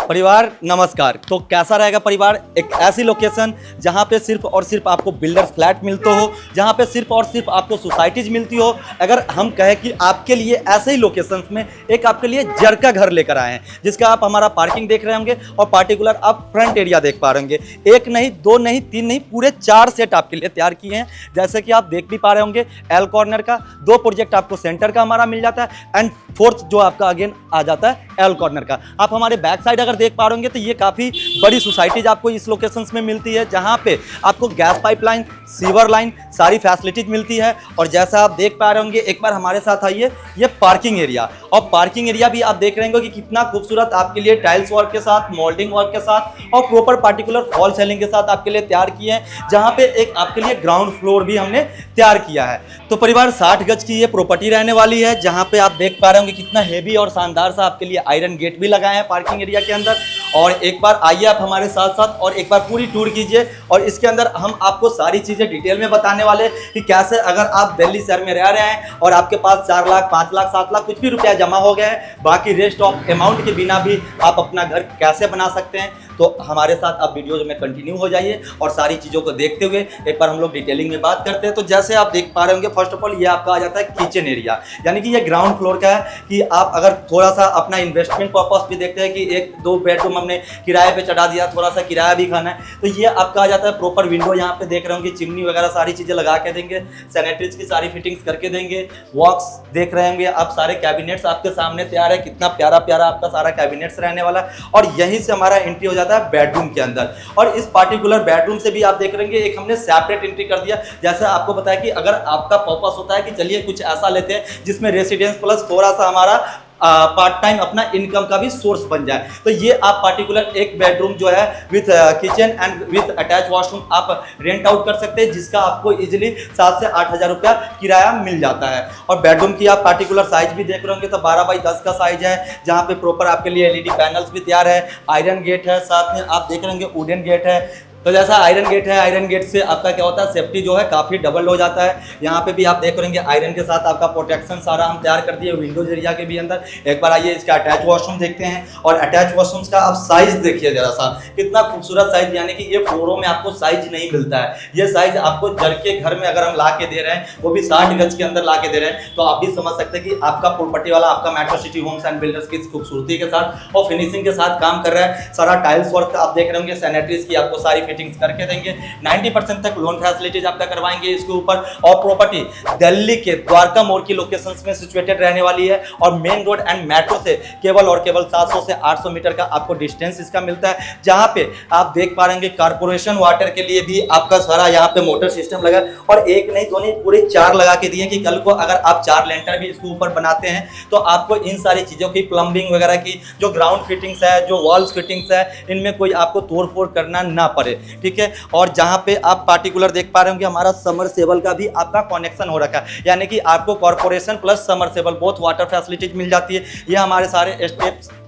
परिवार नमस्कार। तो कैसा रहेगा परिवार, एक ऐसी लोकेशन जहां पे सिर्फ और सिर्फ आपको बिल्डर्स फ्लैट मिलते हो, जहां पे सिर्फ और सिर्फ आपको सोसाइटीज मिलती हो। अगर हम कहें कि आपके लिए ऐसे ही लोकेशंस में एक आपके लिए जर का घर लेकर आए हैं, जिसका आप हमारा पार्किंग देख रहे होंगे और पार्टिकुलर आप फ्रंट एरिया देख पा रहे होंगे। एक नहीं, दो नहीं, तीन नहीं, पूरे 4 सेट आपके लिए तैयार किए हैं। जैसे कि आप देख भी पा रहे होंगे, एल कॉर्नर का 2 प्रोजेक्ट आपको सेंटर का हमारा मिल जाता है एंड फोर्थ जो आपका अगेन आ जाता है एल कॉर्नर का। आप हमारे बैक साइड अगर देख पा रहे होंगे तो ये काफ़ी बड़ी सोसाइटीज आपको इस लोकेशंस में मिलती है, जहां पे आपको गैस पाइपलाइन, सीवर लाइन, सारी फैसिलिटीज मिलती है। और जैसा आप देख पा रहे होंगे, एक बार हमारे साथ आइए, ये पार्किंग एरिया, और पार्किंग एरिया भी आप देख रहे होंगे कि कितना खूबसूरत आपके लिए टाइल्स वर्क के साथ, मोल्डिंग वर्क के साथ और प्रॉपर पार्टिकुलर फॉल सेलिंग के साथ आपके लिए तैयार किए हैं, जहां पे एक आपके लिए ग्राउंड फ्लोर भी हमने तैयार किया है। तो परिवार 60 गज की ये प्रॉपर्टी रहने वाली है, जहां पे आप देख पा रहे होंगे कितना हेवी और शानदार सा आपके लिए आयरन गेट भी लगाए हैं पार्किंग एरिया के अंदर। और एक बार आइए आप हमारे साथ साथ और एक बार पूरी टूर कीजिए, और इसके अंदर हम आपको सारी चीजें डिटेल में बताने वाले हैं कि कैसे अगर आप दिल्ली शहर में रह रहे हैं और आपके पास 4 लाख, 5 लाख, 7 लाख कुछ भी रुपया जमा हो गया है, बाकी रेस्ट ऑफ अमाउंट के बिना भी आप अपना घर कैसे बना सकते हैं। तो हमारे साथ आप वीडियो में कंटिन्यू हो जाइए और सारी चीज़ों को देखते हुए एक बार हम लोग डिटेलिंग में बात करते हैं। तो जैसे आप देख पा रहे होंगे, फर्स्ट ऑफ ऑल ये आपका आ जाता है किचन एरिया, यानी कि ये ग्राउंड फ्लोर का है कि आप अगर थोड़ा सा अपना इन्वेस्टमेंट पर्पस भी देखते हैं कि 1-2 बेडरूम हमने किराए पे चढ़ा दिया, थोड़ा सा किराया भी खाना है, तो ये आपका आ जाता है प्रॉपर विंडो। यहाँ पे देख रहे होंगे चिमनी वगैरह सारी चीज़ें लगा के देंगे, सैनिटरीज की सारी फिटिंग्स करके देंगे, वॉक्स देख रहे होंगे आप, सारे कैबिनेट्स आपके सामने तैयार है, कितना प्यारा प्यारा आपका सारा कैबिनेट्स रहने वाला है। और यहीं से हमारा एंट्री हो जाता है बेडरूम के अंदर। और इस पार्टिकुलर बेडरूम से भी आप देख रहे हैं एक हमने सेपरेट एंट्री कर दिया। जैसा आपको बताया कि अगर आपका पर्पस होता है कि चलिए कुछ ऐसा लेते हैं जिसमें रेसिडेंस प्लस थोड़ा सा हमारा पार्ट टाइम अपना इनकम का भी सोर्स बन जाए, तो ये आप पार्टिकुलर एक बेडरूम जो है with kitchen and with attach washroom आप रेंट आउट कर सकते हैं, जिसका आपको इजीली 7 से 8 हज़ार रुपया किराया मिल जाता है। और बेडरूम की आप पार्टिकुलर साइज भी देख रहे होंगे तो 12 बाई 10 का साइज है, जहाँ पे प्रॉपर आपके लिए एलईडी पैनल्स भी तैयार है, आयरन गेट है, साथ में आप देख रहे होंगे वुडन गेट है। तो जैसा आयरन गेट है, आयरन गेट से आपका क्या होता है, सेफ्टी जो है काफ़ी डबल हो जाता है। यहाँ पे भी आप देख रहे होंगे आयरन के साथ आपका प्रोटेक्शन सारा हम तैयार कर दिए विंडोज एरिया के भी अंदर। एक बार आइए इसका अटैच वॉशरूम देखते हैं, और अटैच वॉशरूम्स का आप साइज देखिए जरा सा, कितना खूबसूरत साइज, यानी कि ये फ्लोरों में आपको साइज नहीं मिलता है। ये साइज आपको जर के घर में अगर हम ला के दे रहे हैं, वो भी 60 गज के अंदर ला के दे रहे हैं, तो आप भी समझ सकते हैं कि आपका प्रॉपर्टी वाला आपका metro city homes and builders की खूबसूरती के साथ और फिनिशिंग के साथ काम कर रहा है। सारा टाइल्स वर्क आप देख रहे होंगे, सैनिटरीज की आपको सारी फिटिंग्स करके देंगे, 90% तक लोन फैसिलिटीज आपका करवाएंगे इसके ऊपर। और प्रॉपर्टी दिल्ली के द्वारका मोड़ की लोकेशंस में सिचुएटेड रहने वाली है, और मेन रोड एंड मेट्रो से केवल 700 से 800 मीटर का आपको डिस्टेंस इसका मिलता है। जहां पे आप देख पा रहे हैं कारपोरेशन वाटर के लिए भी आपका सारा यहाँ पे मोटर सिस्टम लगा, और एक नहीं दो नहीं पूरे 4 लगा के दिए कि कल को अगर आप 4 लेंटर भी इसके ऊपर बनाते हैं तो आपको इन सारी चीजों की प्लम्बिंग वगैरह की जो ग्राउंड फिटिंग्स है, जो वॉल्स फिटिंग्स है, इनमें कोई आपको तोड़ फोड़ करना ना पड़े, ठीक है। और जहां पे आप पार्टिकुलर देख पा रहे होंगे हमारा समरसेबल का भी आपका कनेक्शन हो रखा है, यानी कि आपको corporation plus submersible both water facilities मिल जाती है। ये हमारे सारे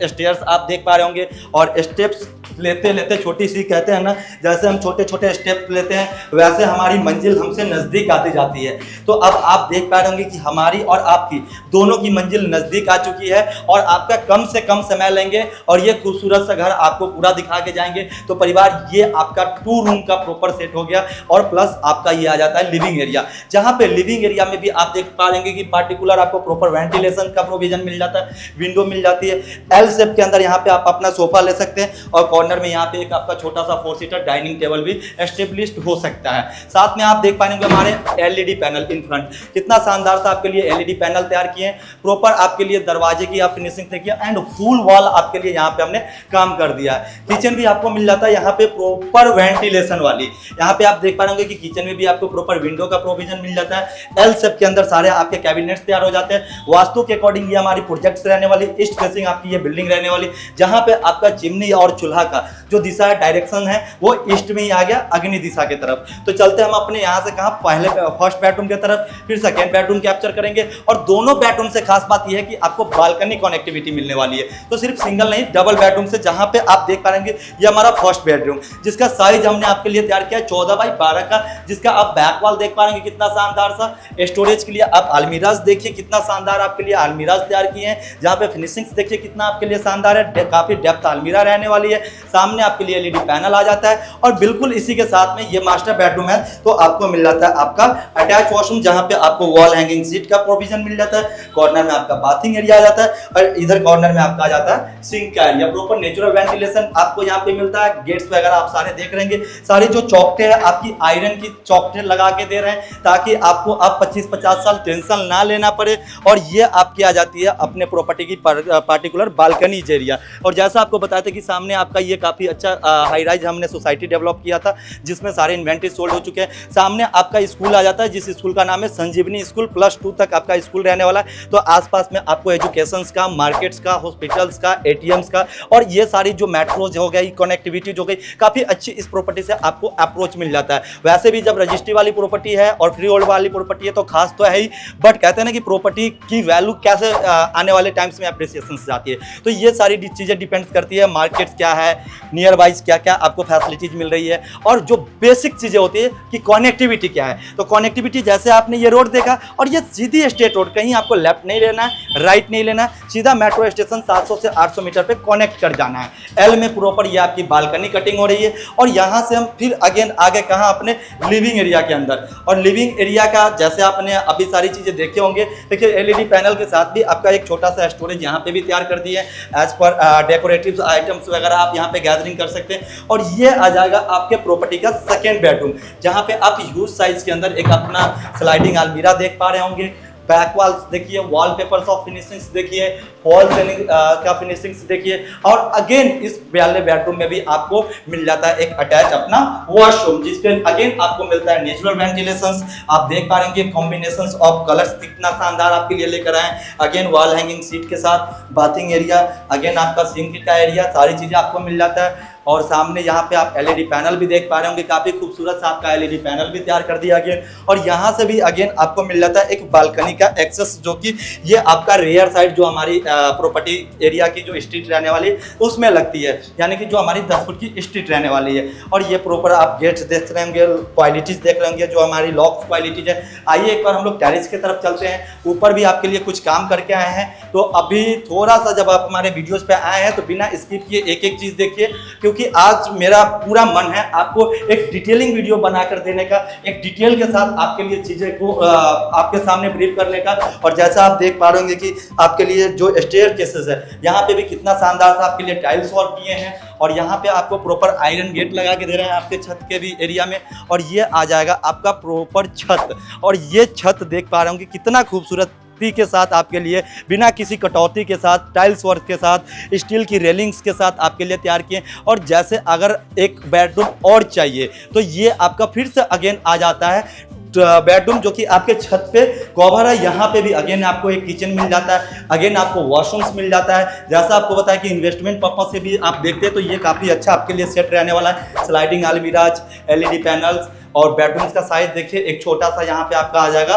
स्टेयर्स आप देख पा रहे होंगे, और स्टेप्स लेते लेते छोटी सी कहते हैं ना, जैसे हम छोटे छोटे स्टेप लेते हैं वैसे हमारी मंजिल हमसे नजदीक आती जाती है। तो अब आप देख पा रहे होंगे कि हमारी और आपकी दोनों की मंजिल नजदीक आ चुकी है, और आपका कम से कम समय लेंगे और ये खूबसूरत सा घर आपको पूरा दिखा के जाएंगे। तो परिवार ये आपका 2 रूम का प्रॉपर सेट हो गया, और प्लस आपका ये आ जाता है लिविंग एरिया, जहां पे लिविंग एरिया में भी आप देख पा लेंगे कि पार्टिकुलर आपको प्रॉपर वेंटिलेशन का प्रोविजन मिल जाता है, विंडो मिल जाती है। एल शेप के अंदर यहाँ पे आप अपना सोफा ले सकते हैं, और कॉर्नर में यहाँ पे एक आपका छोटा सा 4 सीटर डाइनिंग टेबल भी एस्टेब्लिश्ड हो सकता है। साथ में आप देख पाएंगे हमारे एलईडी पैनल इन फ्रंट, कितना शानदार सा आपके लिए एलईडी पैनल तैयार किए हैं, प्रॉपर आपके लिए दरवाजे की आप फिनिशिंग देखिए, एंड फुल वॉल आपके लिए यहाँ पे हमने काम कर दिया है। किचन भी आपको मिल जाता है यहाँ पे प्रॉपर वेंटिलेशन वाली, यहाँ पे आप देख पा रहे कि किचन में भी आपको प्रॉपर विंडो का प्रोविजन मिल जाता है। एल शेप के अंदर सारे आपके कैबिनेट्स तैयार हो जाते हैं। वास्तु के अकॉर्डिंग ये हमारी प्रोजेक्ट्स रहने वाली, ईस्ट फेसिंग आपकी ये बिल्डिंग रहने वाली, जहां पे आपका चिमनी और चूल्हा का जो दिशा है, डायरेक्शन है, वो ईस्ट में ही आ गया, अग्नि दिशा की तरफ। तो चलते हम अपने यहाँ से कहाँ, पहले फर्स्ट बेडरूम की तरफ, फिर सेकेंड बेडरूम कैप्चर करेंगे। और दोनों बेडरूम से खास बात यह है कि आपको बालकनी कनेक्टिविटी मिलने वाली है। तो सिर्फ सिंगल नहीं, डबल बेडरूम से, जहां पे आप देख पाएंगे ये हमारा फर्स्ट बेडरूम, जिसका साइज हमने आपके लिए तैयार किया है 14x12 का, जिसका आप बैक वॉल देख पाएंगे कितना शानदार सा। स्टोरेज के लिए आप अलमीराज देखिए कितना शानदार आपके लिए अलमीराज तैयार किए हैं, जहां पे फिनिशिंग्स देखिए कितना आपके लिए शानदार है, काफी डेप्थ अलमीरा रहने वाली है। सामने आपके लिए एलईडी पैनल आ जाता है और बिल्कुल इसी के साथ में ये मास्टर बेडरूम है तो आपको मिल जाता है आपका अटैच वॉशरूम, जहां पे आपको वॉल हैंगिंग सीट का प्रोविजन मिल जाता है। कॉर्नर में आपका बाथिंग एरिया आ जाता है और इधर कॉर्नर में आपका आ जाता है सिंक का एरिया। प्रॉपर नेचुरल वेंटिलेशन आपको यहाँ पे मिलता है। गेट्स वगैरह आप सारे देख रहेंगे, सारी जो चौकटे हैं आपकी आयरन की चौकटे लगा के दे रहे हैं ताकि आपको अब 25-50 साल टेंशन ना लेना पड़े। और ये आपकी आ जाती है अपने प्रॉपर्टी की पार्टिकुलर बालकनी एरिया। और जैसा आपको बताया था कि सामने आपका ये काफी अच्छा हाई राइज हमने सोसाइटी डेवलप किया था जिसमें सारे इन्वेंटरी सोल्ड हो चुके हैं। सामने आपका स्कूल आ जाता है जिस स्कूल का नाम है संजीवनी स्कूल, +2 तक आपका स्कूल रहने वाला है। तो आसपास में आपको एजुकेशन का, मार्केट्स का, हॉस्पिटल्स का, एटीएम्स का और ये सारी जो मेट्रोज हो गई, कनेक्टिविटी हो गई, काफी अच्छी इस प्रॉपर्टी से आपको अप्रोच मिल जाता है। वैसे भी जब रजिस्ट्री वाली प्रॉपर्टी है और फ्री होल्ड वाली प्रॉपर्टी है तो खास तो है ही, बट कहते हैं ना कि प्रॉपर्टी की वैल्यू कैसे आने वाले टाइम्स में अप्रिसिएशन से जाती है। तो ये सारी चीजें डिपेंड करती है, मार्केट्स क्या है, नियर बाइज क्या क्या आपको फैसिलिटीज मिल रही है और जो बेसिक चीजें होती है कि कनेक्टिविटी क्या है। तो कनेक्टिविटी जैसे आपने ये रोड देखा और ये सीधी स्ट्रेट रोड, कहीं आपको लेफ्ट नहीं लेना है, राइट नहीं लेना है, सीधा मेट्रो स्टेशन 700 से 800 मीटर पे कनेक्ट कर जाना है। एल में प्रॉपर ये आपकी बालकनी कटिंग हो रही है। और यहाँ से हम फिर अगेन आगे कहाँ, अपने लिविंग एरिया के अंदर। और लिविंग एरिया का जैसे आपने अभी सारी चीजें देखे होंगे, देखिए एलईडी पैनल के साथ भी आपका एक छोटा सा स्टोरेज यहाँ पे भी तैयार कर दिया है। एज पर डेकोरेटिव आइटम्स वगैरह आप यहाँ पे गैदरिंग कर सकते हैं। और ये आ जाएगा आपके प्रॉपर्टी का सेकेंड बेडरूम, जहाँ पे आप ह्यूज साइज के अंदर एक अपना स्लाइडिंग अलमीरा देख पा रहे होंगे। बैक वॉल्स देखिए, वॉलपेपर्स ऑफ फिनिशिंग्स देखिए, फॉल सीलिंग का फिनिशिंग्स देखिए। और अगेन इस वाले बेडरूम में भी आपको मिल जाता है एक अटैच अपना वॉशरूम, जिसपे अगेन आपको मिलता है नेचुरल वेंटिलेशन। आप देख पा रहे हैं कॉम्बिनेशन ऑफ कलर्स कितना शानदार आपके लिए लेकर आए। अगेन वॉल हैंगिंग सीट के साथ बाथिंग एरिया, अगेन आपका सिंक का एरिया, सारी चीजें आपको मिल जाता है। और सामने यहाँ पे आप एलईडी पैनल भी देख पा रहे होंगे, काफी खूबसूरत सा आपका एलईडी पैनल भी तैयार कर दिया गया। और यहाँ से भी अगेन आपको मिल जाता है एक बालकनी का एक्सेस, जो कि ये आपका रेयर साइड जो हमारी प्रॉपर्टी एरिया की जो स्ट्रीट रहने वाली है उसमें लगती है, यानी कि जो हमारी 10 फुट की स्ट्रीट रहने वाली है। और ये प्रॉपर आप गेट्स देख रहे होंगे, क्वालिटीज देख रहे होंगे जो हमारी लॉक क्वालिटीज है। आइए एक बार हम लोग टेरिस की तरफ चलते हैं। ऊपर भी आपके लिए कुछ काम करके आए हैं, तो अभी थोड़ा सा जब आप हमारे वीडियोज पे आए हैं तो बिना स्किप किए एक एक चीज देखिए, क्योंकि आज मेरा पूरा मन है आपको एक डिटेलिंग वीडियो बनाकर देने का, एक डिटेल के साथ आपके लिए चीजें को आपके सामने ब्रीफ करने का। और जैसा आप देख पा रहे होंगे कि आपके लिए जो स्टेयर केसेस है यहाँ पे भी कितना शानदार सा आपके लिए टाइल्स वर्क किए हैं। और यहाँ पे आपको प्रॉपर आयरन गेट लगा के दे रहे हैं आपके छत के भी एरिया में। और ये आ जाएगा आपका प्रॉपर छत, और ये छत देख पा रहे होंगे कितना खूबसूरत के साथ आपके लिए बिना किसी कटौती के साथ, टाइल्स वर्क के साथ, स्टील की रेलिंग्स के साथ आपके लिए तैयार किए। और जैसे अगर एक बेडरूम और चाहिए तो ये आपका फिर से अगेन आ जाता है बेडरूम, जो कि आपके छत पे कवर है। यहाँ पे भी अगेन आपको एक किचन मिल जाता है, अगेन आपको वॉशरूम्स मिल जाता है। जैसा आपको बताया कि इन्वेस्टमेंट पर्पज से भी आप देखते हैं तो ये काफ़ी अच्छा आपके लिए सेट रहने वाला है। स्लाइडिंग अलमीराज, एलईडी पैनल्स, और बेडरूम्स का साइज देखिए, एक छोटा सा यहाँ पे आपका आ जाएगा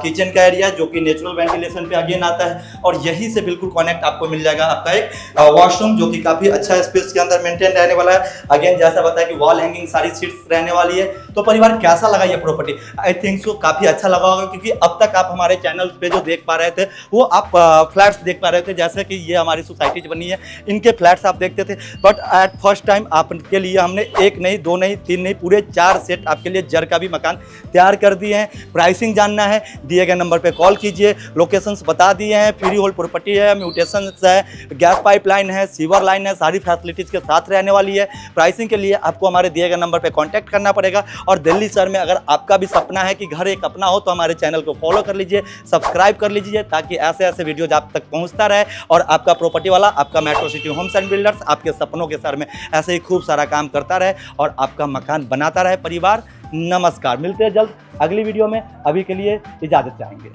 किचन का एरिया, जो कि नेचुरल वेंटिलेशन पे अगेन आता है। और यहीं से बिल्कुल कनेक्ट आपको मिल जाएगा आपका एक वॉशरूम, जो कि काफ़ी अच्छा स्पेस के अंदर मेंटेन रहने वाला है। अगेन जैसा बताया कि वॉल हैंगिंग सारी सीट्स रहने वाली है। तो परिवार कैसा लगा ये प्रॉपर्टी? आई थिंक सो काफ़ी अच्छा लगा होगा, क्योंकि अब तक आप हमारे चैनल पे जो देख पा रहे थे वो आप फ्लैट्स देख पा रहे थे, जैसे कि ये हमारी सोसाइटीज बनी है इनके फ्लैट्स आप देखते थे। बट एट फर्स्ट टाइम आपके लिए हमने 1 नहीं 2 नहीं 3 नहीं पूरे 4 सेट आपके लिए जर का भी मकान तैयार कर दिए हैं। प्राइसिंग जानना है, दिए गए नंबर पे कॉल कीजिए। लोकेशंस बता दिए हैं, फ्री होल्ड प्रॉपर्टी है, म्यूटेशन है, गैस पाइपलाइन है, सीवर लाइन है, सारी फैसिलिटीज के साथ रहने वाली है। प्राइसिंग के लिए आपको हमारे दिए गए नंबर पे कांटेक्ट करना पड़ेगा। और दिल्ली शहर में अगर आपका भी सपना है कि घर एक अपना हो तो हमारे चैनल को फॉलो कर लीजिए, सब्सक्राइब कर लीजिए, ताकि ऐसे ऐसे वीडियोज आप तक पहुंचता रहे। और आपका प्रॉपर्टी वाला, आपका metro city homes and builders आपके सपनों के शहर में ऐसे ही खूब सारा काम करता रहे और आपका मकान बनाता रहे। परिवार नमस्कार, मिलते हैं जल्द अगली वीडियो में। अभी के लिए इजाजत चाहेंगे।